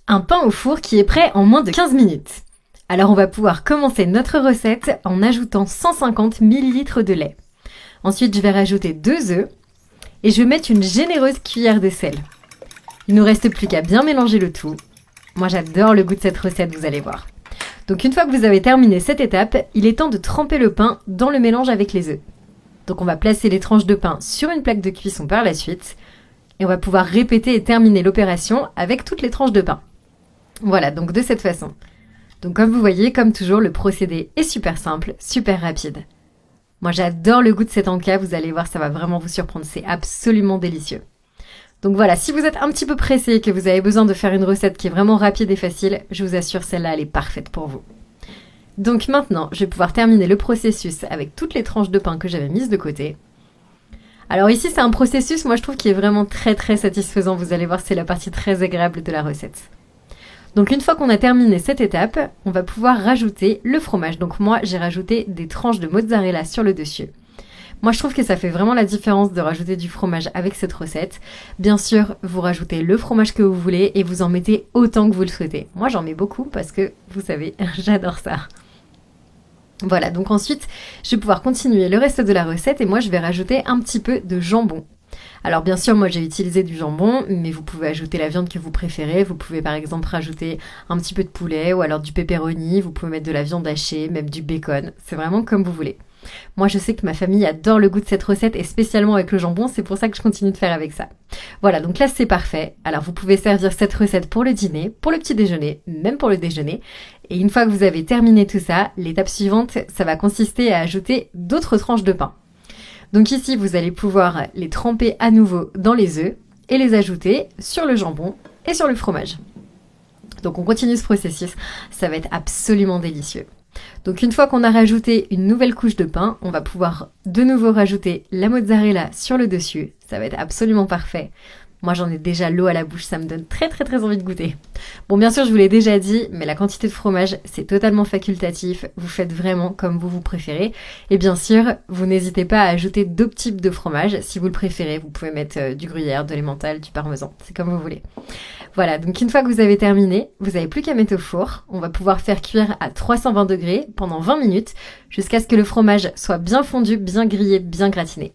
Un pain au four qui est prêt en moins de 15 minutes. Alors on va pouvoir commencer notre recette en ajoutant 150 ml de lait. Ensuite je vais rajouter 2 œufs et je vais mettre une généreuse cuillère de sel. Il ne nous reste plus qu'à bien mélanger le tout. Moi j'adore le goût de cette recette, vous allez voir. Donc une fois que vous avez terminé cette étape, il est temps de tremper le pain dans le mélange avec les œufs. Donc on va placer les tranches de pain sur une plaque de cuisson par la suite et on va pouvoir répéter et terminer l'opération avec toutes les tranches de pain. Voilà, donc de cette façon. Donc comme vous voyez, comme toujours, le procédé est super simple, super rapide. Moi j'adore le goût de cet encas, vous allez voir, ça va vraiment vous surprendre, c'est absolument délicieux. Donc voilà, si vous êtes un petit peu pressé et que vous avez besoin de faire une recette qui est vraiment rapide et facile, je vous assure, celle-là, elle est parfaite pour vous. Donc maintenant, je vais pouvoir terminer le processus avec toutes les tranches de pain que j'avais mises de côté. Alors ici, c'est un processus, moi je trouve, qui est vraiment très satisfaisant. Vous allez voir, c'est la partie très agréable de la recette. Donc une fois qu'on a terminé cette étape, on va pouvoir rajouter le fromage. Donc moi, j'ai rajouté des tranches de mozzarella sur le dessus. Moi, je trouve que ça fait vraiment la différence de rajouter du fromage avec cette recette. Bien sûr, vous rajoutez le fromage que vous voulez et vous en mettez autant que vous le souhaitez. Moi, j'en mets beaucoup parce que, vous savez, j'adore ça. Voilà, donc ensuite, je vais pouvoir continuer le reste de la recette et moi, je vais rajouter un petit peu de jambon. Alors bien sûr, moi j'ai utilisé du jambon, mais vous pouvez ajouter la viande que vous préférez. Vous pouvez par exemple rajouter un petit peu de poulet ou alors du pepperoni. Vous pouvez mettre de la viande hachée, même du bacon. C'est vraiment comme vous voulez. Moi je sais que ma famille adore le goût de cette recette et spécialement avec le jambon, c'est pour ça que je continue de faire avec ça. Voilà, donc là c'est parfait. Alors vous pouvez servir cette recette pour le dîner, pour le petit déjeuner, même pour le déjeuner. Et une fois que vous avez terminé tout ça, l'étape suivante, ça va consister à ajouter d'autres tranches de pain. Donc ici, vous allez pouvoir les tremper à nouveau dans les œufs et les ajouter sur le jambon et sur le fromage. Donc on continue ce processus, ça va être absolument délicieux. Donc une fois qu'on a rajouté une nouvelle couche de pain, on va pouvoir de nouveau rajouter la mozzarella sur le dessus. Ça va être absolument parfait. Moi j'en ai déjà l'eau à la bouche, ça me donne très envie de goûter. Bon bien sûr je vous l'ai déjà dit, mais la quantité de fromage c'est totalement facultatif, vous faites vraiment comme vous préférez. Et bien sûr, vous n'hésitez pas à ajouter d'autres types de fromage, si vous le préférez, vous pouvez mettre du gruyère, de l'emmental, du parmesan, c'est comme vous voulez. Voilà, donc une fois que vous avez terminé, vous n'avez plus qu'à mettre au four, on va pouvoir faire cuire à 320 degrés pendant 20 minutes, jusqu'à ce que le fromage soit bien fondu, bien grillé, bien gratiné.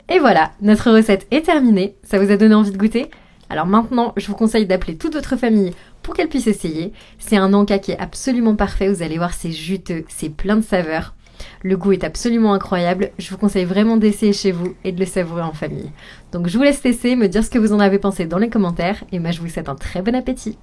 Et voilà, notre recette est terminée. Ça vous a donné envie de goûter? Alors maintenant, je vous conseille d'appeler toute votre famille pour qu'elle puisse essayer. C'est un encas qui est absolument parfait. Vous allez voir, c'est juteux, c'est plein de saveurs. Le goût est absolument incroyable. Je vous conseille vraiment d'essayer chez vous et de le savourer en famille. Donc je vous laisse tester, me dire ce que vous en avez pensé dans les commentaires. Et moi, je vous souhaite un très bon appétit.